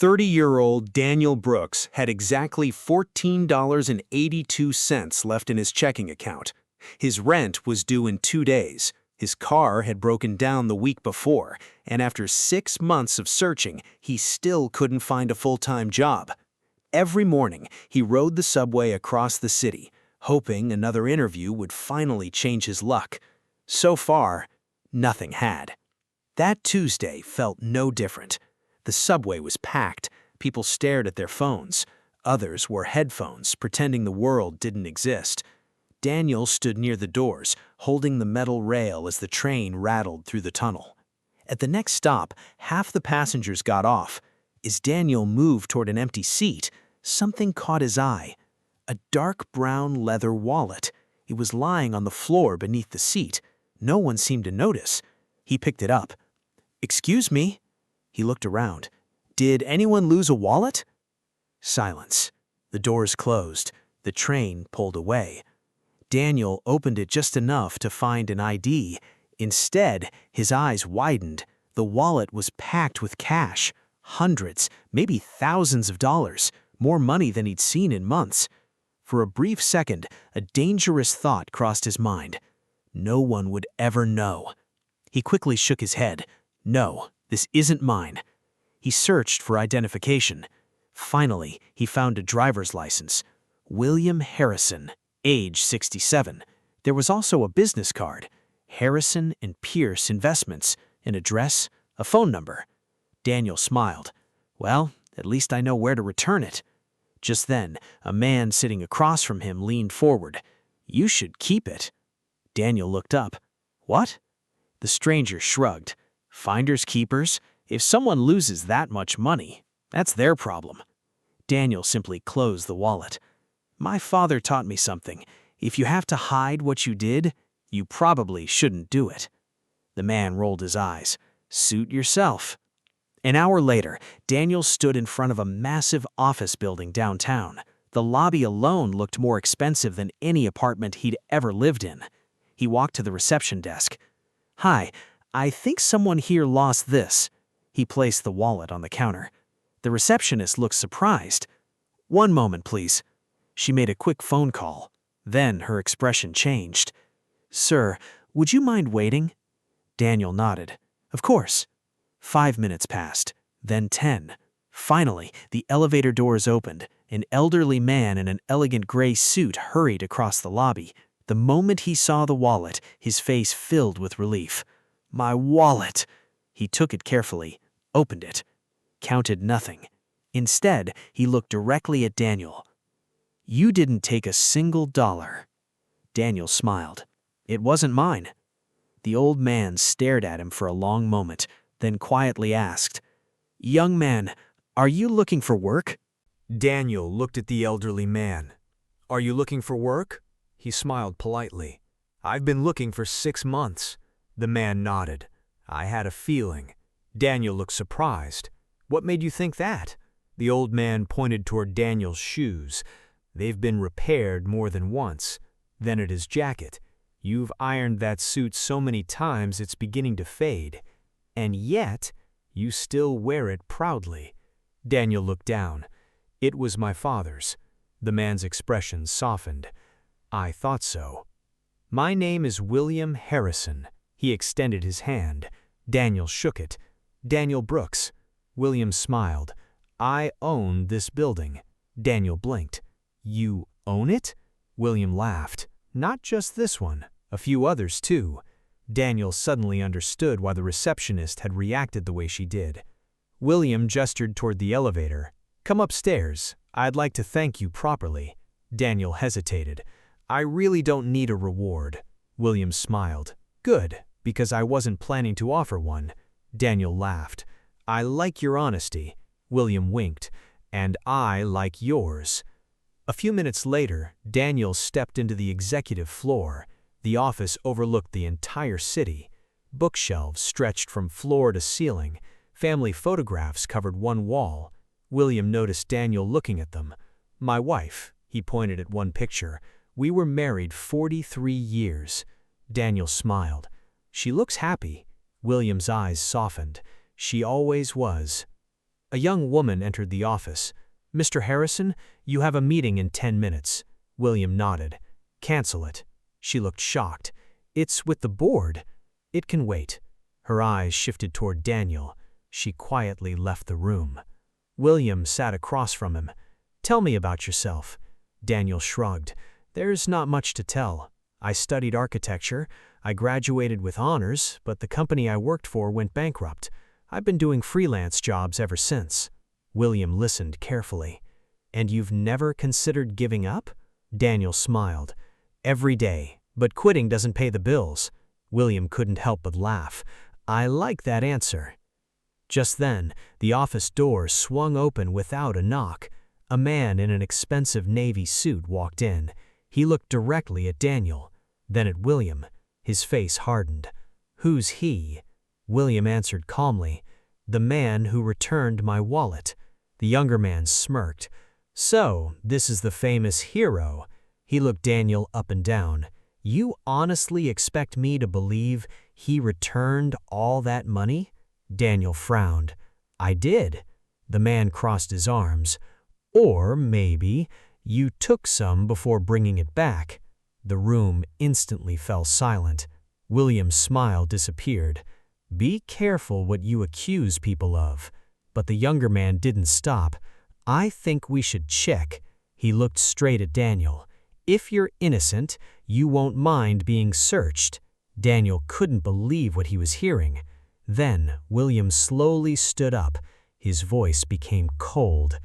30-year-old Daniel Brooks had exactly $14.82 left in his checking account. His rent was due in 2 days. His car had broken down the week before, and after 6 months of searching, he still couldn't find a full-time job. Every morning, he rode the subway across the city, hoping another interview would finally change his luck. So far, nothing had. That Tuesday felt no different. The subway was packed. People stared at their phones. Others wore headphones, pretending the world didn't exist. Daniel stood near the doors, holding the metal rail as the train rattled through the tunnel. At the next stop, half the passengers got off. As Daniel moved toward an empty seat, something caught his eye. A dark brown leather wallet. It was lying on the floor beneath the seat. No one seemed to notice. He picked it up. "Excuse me?" He looked around. "Did anyone lose a wallet?" Silence. The doors closed. The train pulled away. Daniel opened it just enough to find an ID. Instead, his eyes widened. The wallet was packed with cash. Hundreds, maybe thousands of dollars. More money than he'd seen in months. For a brief second, a dangerous thought crossed his mind. No one would ever know. He quickly shook his head. "No, this isn't mine." He searched for identification. Finally, he found a driver's license. William Harrison, age 67. There was also a business card. Harrison and Pierce Investments, an address, a phone number. Daniel smiled. "Well, at least I know where to return it." Just then, a man sitting across from him leaned forward. "You should keep it." Daniel looked up. "What?" The stranger shrugged. "Finders keepers? If someone loses that much money, that's their problem." Daniel simply closed the wallet. "My father taught me something. If you have to hide what you did, you probably shouldn't do it." The man rolled his eyes. "Suit yourself." An hour later, Daniel stood in front of a massive office building downtown. The lobby alone looked more expensive than any apartment he'd ever lived in. He walked to the reception desk. "Hi, I think someone here lost this." He placed the wallet on the counter. The receptionist looked surprised. "One moment, please." She made a quick phone call. Then her expression changed. "Sir, would you mind waiting?" Daniel nodded. "Of course." 5 minutes passed, then 10. Finally, the elevator doors opened. An elderly man in an elegant gray suit hurried across the lobby. The moment he saw the wallet, his face filled with relief. "My wallet!" He took it carefully, opened it, counted nothing. Instead, he looked directly at Daniel. "You didn't take a single dollar." Daniel smiled. "It wasn't mine." The old man stared at him for a long moment, then quietly asked, "Young man, are you looking for work?" Daniel looked at the elderly man. "Are you looking for work?" He smiled politely. "I've been looking for 6 months." The man nodded. "I had a feeling." Daniel looked surprised. "What made you think that?" The old man pointed toward Daniel's shoes. "They've been repaired more than once." Then at his jacket. "You've ironed that suit so many times it's beginning to fade. And yet, you still wear it proudly." Daniel looked down. "It was my father's." The man's expression softened. "I thought so." "My name is William Harrison." He extended his hand. Daniel shook it. "Daniel Brooks." William smiled. "I own this building." Daniel blinked. "You own it?" William laughed. "Not just this one. A few others, too." Daniel suddenly understood why the receptionist had reacted the way she did. William gestured toward the elevator. "Come upstairs. I'd like to thank you properly." Daniel hesitated. "I really don't need a reward." William smiled. "Good, because I wasn't planning to offer one." Daniel laughed. "I like your honesty." William winked. "And I like yours." A few minutes later, Daniel stepped into the executive floor. The office overlooked the entire city. Bookshelves stretched from floor to ceiling. Family photographs covered one wall. William noticed Daniel looking at them. "My wife," he pointed at one picture. "We were married 43 years." Daniel smiled. "She looks happy." William's eyes softened. "She always was." A young woman entered the office. "Mr. Harrison, you have a meeting in 10 minutes." William nodded. "Cancel it." She looked shocked. "It's with the board." "It can wait." Her eyes shifted toward Daniel. She quietly left the room. William sat across from him. "Tell me about yourself." Daniel shrugged. "There's not much to tell. I studied architecture. I graduated with honors, but the company I worked for went bankrupt. I've been doing freelance jobs ever since." William listened carefully. "And you've never considered giving up?" Daniel smiled. "Every day, but quitting doesn't pay the bills." William couldn't help but laugh. "I like that answer." Just then, the office door swung open without a knock. A man in an expensive navy suit walked in. He looked directly at Daniel, then at William. His face hardened. "Who's he?" William answered calmly. "The man who returned my wallet." The younger man smirked. "So, this is the famous hero." He looked Daniel up and down. "You honestly expect me to believe he returned all that money?" Daniel frowned. "I did." The man crossed his arms. "Or maybe you took some before bringing it back." The room instantly fell silent. William's smile disappeared. "Be careful what you accuse people of." But the younger man didn't stop. "I think we should check." He looked straight at Daniel. "If you're innocent, you won't mind being searched." Daniel couldn't believe what he was hearing. Then William slowly stood up. His voice became cold.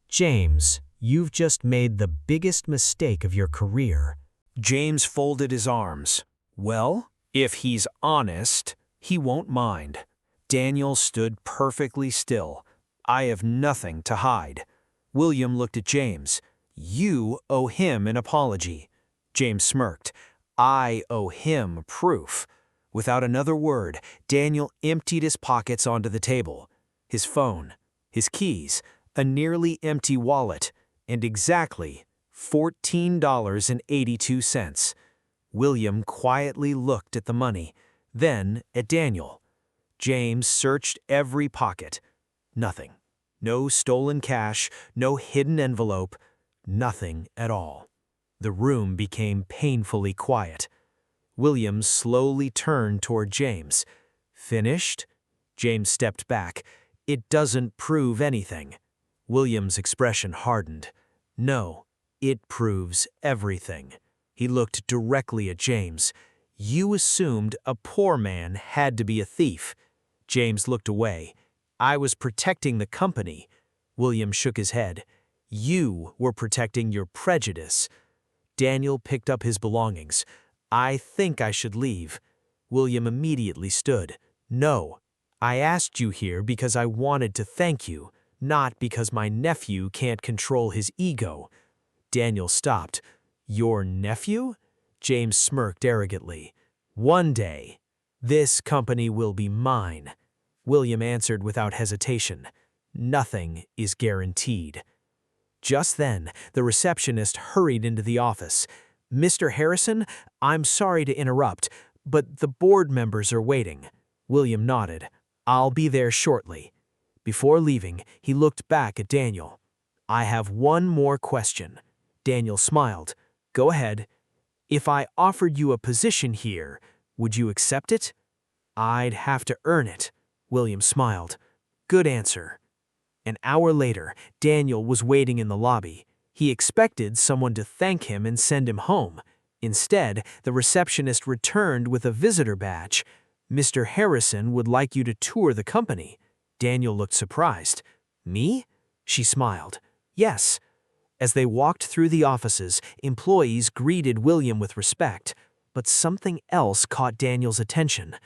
"James, you've just made the biggest mistake of your career." James folded his arms. "Well, if he's honest, he won't mind." Daniel stood perfectly still. "I have nothing to hide." William looked at James. "You owe him an apology." James smirked. "I owe him proof." Without another word, Daniel emptied his pockets onto the table. His phone, his keys, a nearly empty wallet, and exactly $14.82. William quietly looked at the money, then at Daniel. James searched every pocket. Nothing. No stolen cash, no hidden envelope, nothing at all. The room became painfully quiet. William slowly turned toward James. "Finished?" James stepped back. "It doesn't prove anything." William's expression hardened. "No, it proves everything." He looked directly at James. "You assumed a poor man had to be a thief." James looked away. "I was protecting the company." William shook his head. "You were protecting your prejudice." Daniel picked up his belongings. "I think I should leave." William immediately stood. "No, I asked you here because I wanted to thank you, not because my nephew can't control his ego." Daniel stopped. "Your nephew?" James smirked arrogantly. "One day, this company will be mine." William answered without hesitation. "Nothing is guaranteed." Just then, the receptionist hurried into the office. "Mr. Harrison, I'm sorry to interrupt, but the board members are waiting." William nodded. "I'll be there shortly." Before leaving, he looked back at Daniel. "I have one more question." Daniel smiled. "Go ahead." "If I offered you a position here, would you accept it?" "I'd have to earn it." William smiled. "Good answer." An hour later, Daniel was waiting in the lobby. He expected someone to thank him and send him home. Instead, the receptionist returned with a visitor badge. "Mr. Harrison would like you to tour the company." Daniel looked surprised. "Me?" She smiled. "Yes." As they walked through the offices, employees greeted William with respect. But something else caught Daniel's attention.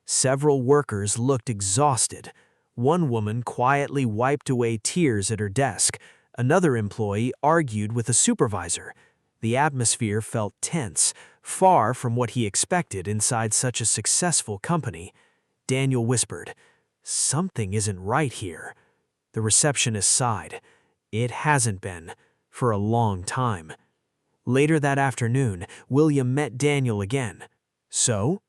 Several workers looked exhausted. One woman quietly wiped away tears at her desk. Another employee argued with a supervisor. The atmosphere felt tense, far from what he expected inside such a successful company. Daniel whispered, "Something isn't right here." The receptionist sighed. "It hasn't been for a long time." Later that afternoon, William met Daniel again. "So?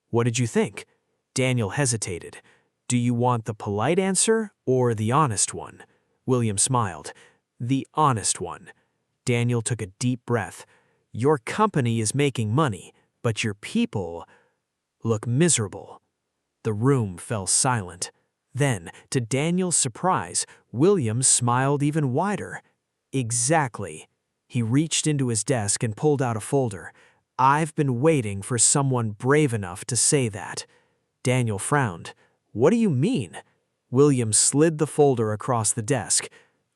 What did you think?" Daniel hesitated. Do you want the polite answer or the honest one? William smiled. The honest one. Daniel took a deep breath. Your company is making money, but your people look miserable. The room fell silent. Then, to Daniel's surprise, William smiled even wider. Exactly. He reached into his desk and pulled out a folder. I've been waiting for someone brave enough to say that. Daniel frowned. What do you mean? William slid the folder across the desk.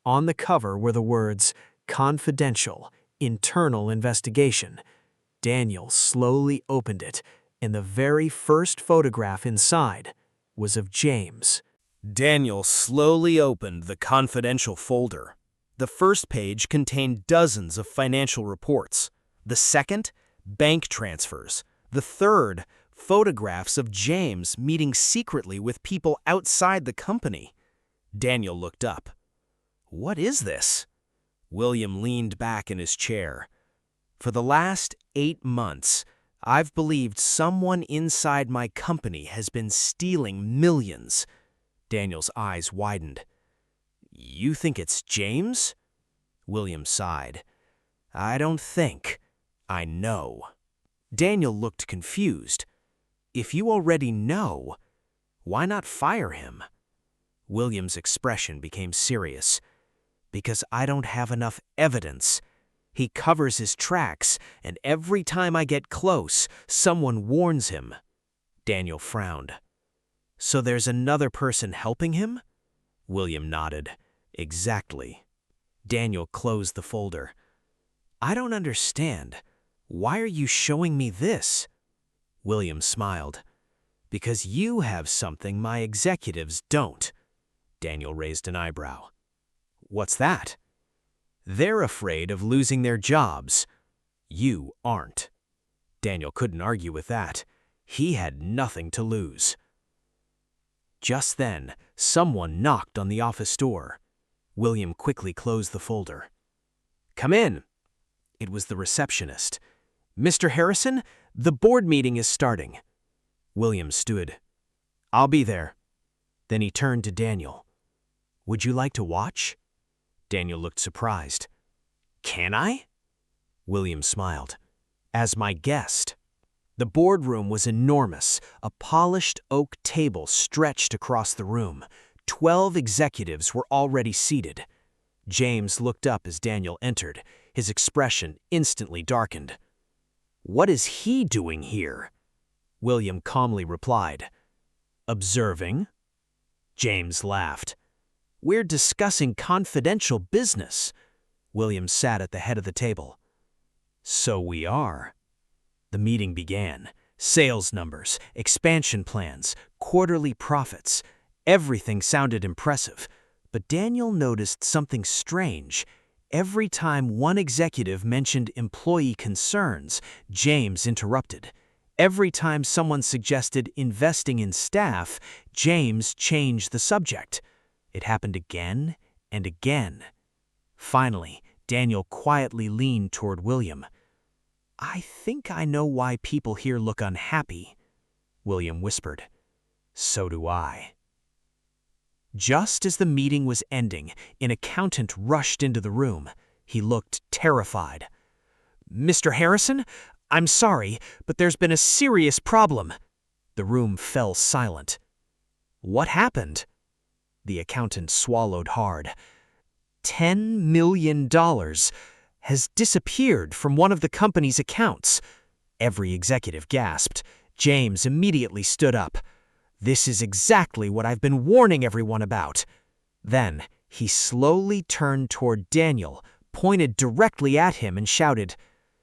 On the cover were the words, Confidential, Internal Investigation. Daniel slowly opened it, and the very first photograph inside was of James. Daniel slowly opened the confidential folder. The first page contained dozens of financial reports. The second, bank transfers. The third, photographs of James meeting secretly with people outside the company. Daniel looked up. What is this? William leaned back in his chair. For the last 8 months, I've believed someone inside my company has been stealing millions. Daniel's eyes widened. You think it's James? William sighed. I don't think. I know. Daniel looked confused. If you already know, why not fire him? William's expression became serious. Because I don't have enough evidence. He covers his tracks, and every time I get close, someone warns him. Daniel frowned. So there's another person helping him? William nodded. Exactly. Daniel closed the folder. I don't understand. Why are you showing me this? William smiled. Because you have something my executives don't. Daniel raised an eyebrow. What's that? They're afraid of losing their jobs. You aren't. Daniel couldn't argue with that. He had nothing to lose. Just then, someone knocked on the office door. William quickly closed the folder. Come in. It was the receptionist. Mr. Harrison, the board meeting is starting. William stood. I'll be there. Then he turned to Daniel. Would you like to watch? Daniel looked surprised. Can I? William smiled. As my guest. The boardroom was enormous, a polished oak table stretched across the room. 12 executives were already seated. James looked up as Daniel entered. His expression instantly darkened. What is he doing here? William calmly replied. Observing. James laughed. We're discussing confidential business. William sat at the head of the table. So we are. The meeting began. Sales numbers, expansion plans, quarterly profits. Everything sounded impressive. But Daniel noticed something strange. Every time one executive mentioned employee concerns, James interrupted. Every time someone suggested investing in staff, James changed the subject. It happened again and again. Finally, Daniel quietly leaned toward William. I think I know why people here look unhappy, William whispered. So do I. Just as the meeting was ending, an accountant rushed into the room. He looked terrified. Mr. Harrison, I'm sorry, but there's been a serious problem. The room fell silent. What happened? The accountant swallowed hard. $10 million has disappeared from one of the company's accounts. Every executive gasped. James immediately stood up. This is exactly what I've been warning everyone about. Then he slowly turned toward Daniel, pointed directly at him and shouted,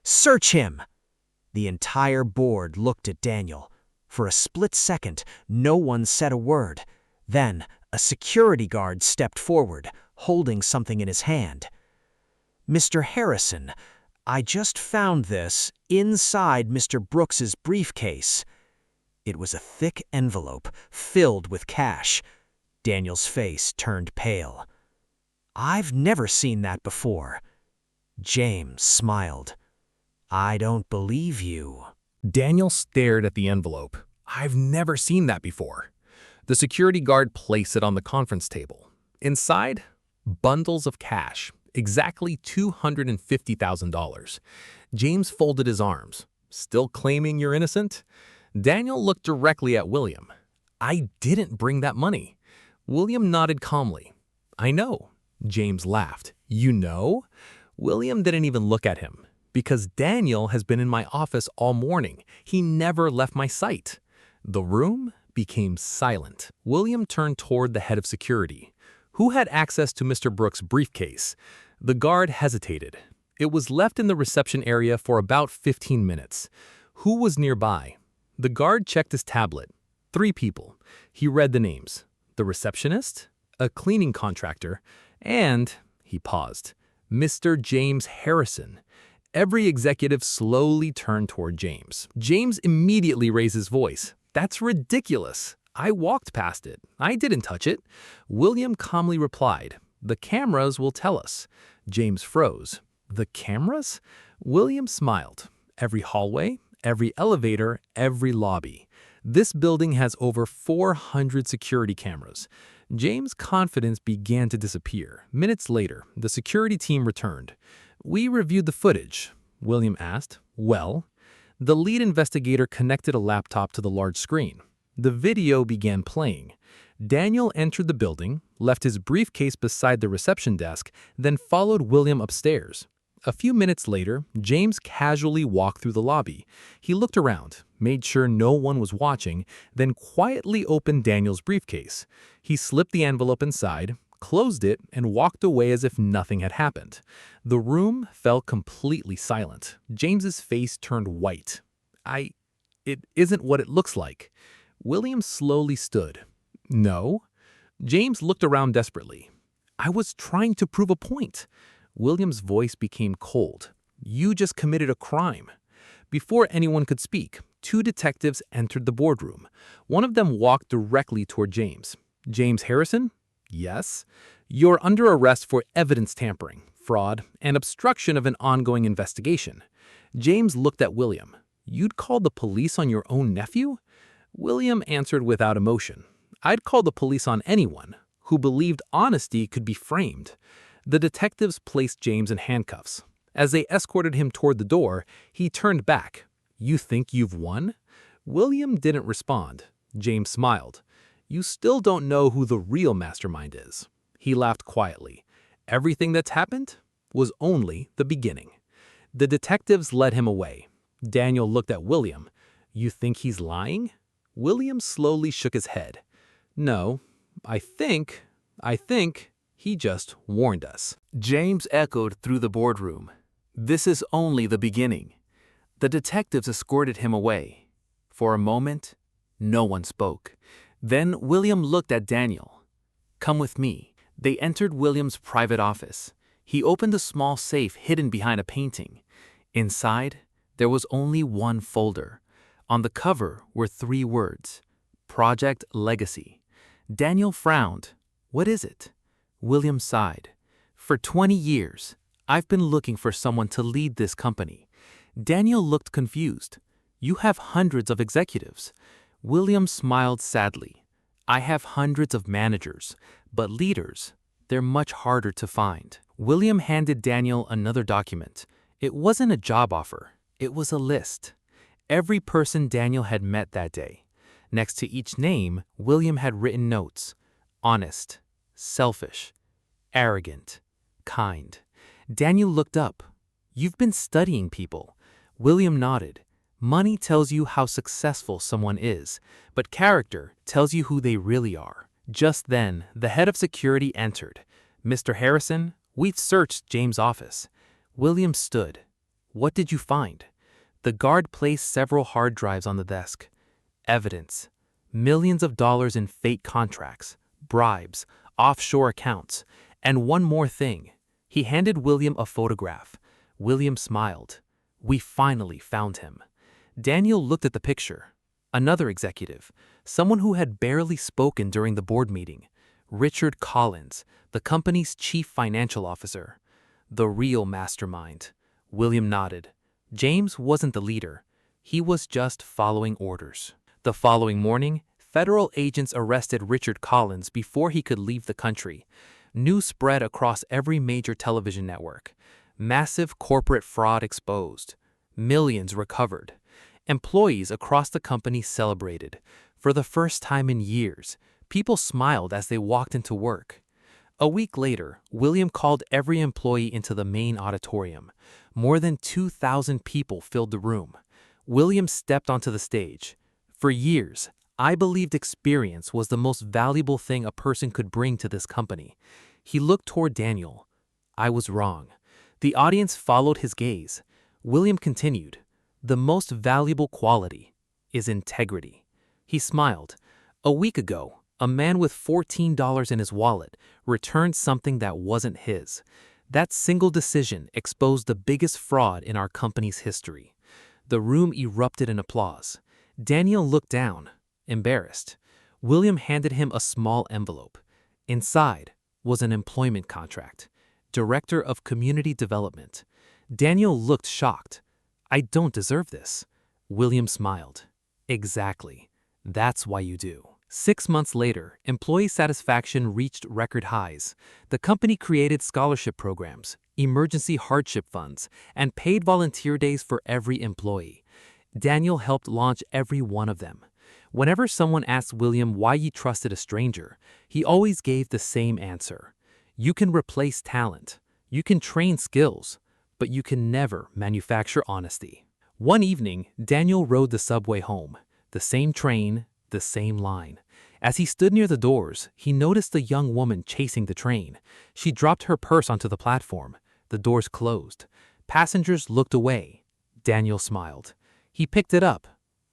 Search him! The entire board looked at Daniel. For a split second, no one said a word. Then a security guard stepped forward, holding something in his hand. Mr. Harrison, I just found this inside Mr. Brooks's briefcase. It was a thick envelope filled with cash. Daniel's face turned pale. I've never seen that before. James smiled. I don't believe you. Daniel stared at the envelope. I've never seen that before. The security guard placed it on the conference table. Inside, bundles of cash, exactly $250,000. James folded his arms. Still claiming you're innocent? Daniel looked directly at William. I didn't bring that money. William nodded calmly. I know. James laughed. You know? William didn't even look at him. Because Daniel has been in my office all morning. He never left my sight. The room became silent. William turned toward the head of security. Who had access to Mr. Brooks' briefcase? The guard hesitated. It was left in the reception area for about 15 minutes. Who was nearby? The guard checked his tablet. 3 people. He read the names. The receptionist, a cleaning contractor, and, he paused, Mr. James Harrison. Every executive slowly turned toward James. James immediately raised his voice. That's ridiculous. I walked past it. I didn't touch it. William calmly replied, the cameras will tell us. James froze. The cameras? William smiled. Every hallway, every elevator, every lobby. This building has over 400 security cameras. James' confidence began to disappear. Minutes later, the security team returned. We reviewed the footage. William asked, well? The lead investigator connected a laptop to the large screen. The video began playing. Daniel entered the building, left his briefcase beside the reception desk, then followed William upstairs. A few minutes later, James casually walked through the lobby. He looked around, made sure no one was watching, then quietly opened Daniel's briefcase. He slipped the envelope inside, closed it, and walked away as if nothing had happened. The room fell completely silent. James's face turned white. It isn't what it looks like. William slowly stood. No. James looked around desperately. I was trying to prove a point. William's voice became cold. You just committed a crime. Before anyone could speak, 2 detectives entered the boardroom. One of them walked directly toward James. James Harrison? Yes. You're under arrest for evidence tampering, fraud, and obstruction of an ongoing investigation. James looked at William. You'd call the police on your own nephew? William answered without emotion. I'd call the police on anyone who believed honesty could be framed. The detectives placed James in handcuffs. As they escorted him toward the door, he turned back. You think you've won? William didn't respond. James smiled. You still don't know who the real mastermind is. He laughed quietly. Everything that's happened was only the beginning. The detectives led him away. Daniel looked at William. You think he's lying? William slowly shook his head. No, I think he just warned us. James echoed through the boardroom. This is only the beginning. The detectives escorted him away. For a moment, no one spoke. Then William looked at Daniel. Come with me. They entered William's private office. He opened a small safe hidden behind a painting. Inside, there was only one folder. On the cover were 3 words, Project Legacy. Daniel frowned. What is it? William sighed. For 20 years, I've been looking for someone to lead this company. Daniel looked confused. You have hundreds of executives. William smiled sadly. I have hundreds of managers, but leaders, they're much harder to find. William handed Daniel another document. It wasn't a job offer. It was a list. Every person Daniel had met that day. Next to each name, William had written notes. Honest, selfish, arrogant, kind. Daniel looked up. You've been studying people. William nodded. Money tells you how successful someone is, but character tells you who they really are. Just then, the head of security entered. Mr. Harrison, we've searched James' office. William stood. What did you find? The guard placed several hard drives on the desk. Evidence. Millions of dollars in fake contracts, bribes, offshore accounts, and one more thing. He handed William a photograph. William smiled. We finally found him. Daniel looked at the picture. Another executive, someone who had barely spoken during the board meeting. Richard Collins, the company's chief financial officer. The real mastermind. William nodded. James wasn't the leader. He was just following orders. The following morning, Federal agents arrested Richard Collins before he could leave the country. News spread across every major television network. Massive corporate fraud exposed. Millions recovered. Employees across the company celebrated. For the first time in years, people smiled as they walked into work. A week later, William called every employee into the main auditorium. More than 2,000 people filled the room. William stepped onto the stage. For years, I believed experience was the most valuable thing a person could bring to this company. He looked toward Daniel. I was wrong. The audience followed his gaze. William continued, "The most valuable quality is integrity." He smiled. A week ago, a man with $14 in his wallet returned something that wasn't his. That single decision exposed the biggest fraud in our company's history. The room erupted in applause. Daniel looked down, embarrassed. William handed him a small envelope. Inside was an employment contract. Director of Community Development. Daniel looked shocked. "I don't deserve this." William smiled. "Exactly. That's why you do." 6 months later, employee satisfaction reached record highs. The company created scholarship programs, emergency hardship funds, and paid volunteer days for every employee. Daniel helped launch every one of them. Whenever someone asked William why he trusted a stranger, he always gave the same answer. You can replace talent. You can train skills, but you can never manufacture honesty. One evening, Daniel rode the subway home. The same train, the same line. As he stood near the doors, he noticed a young woman chasing the train. She dropped her purse onto the platform. The doors closed. Passengers looked away. Daniel smiled. He picked it up.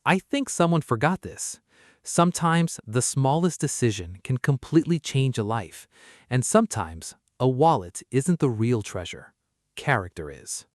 "I think someone forgot this." Sometimes the smallest decision can completely change a life, and sometimes a wallet isn't the real treasure. Character is.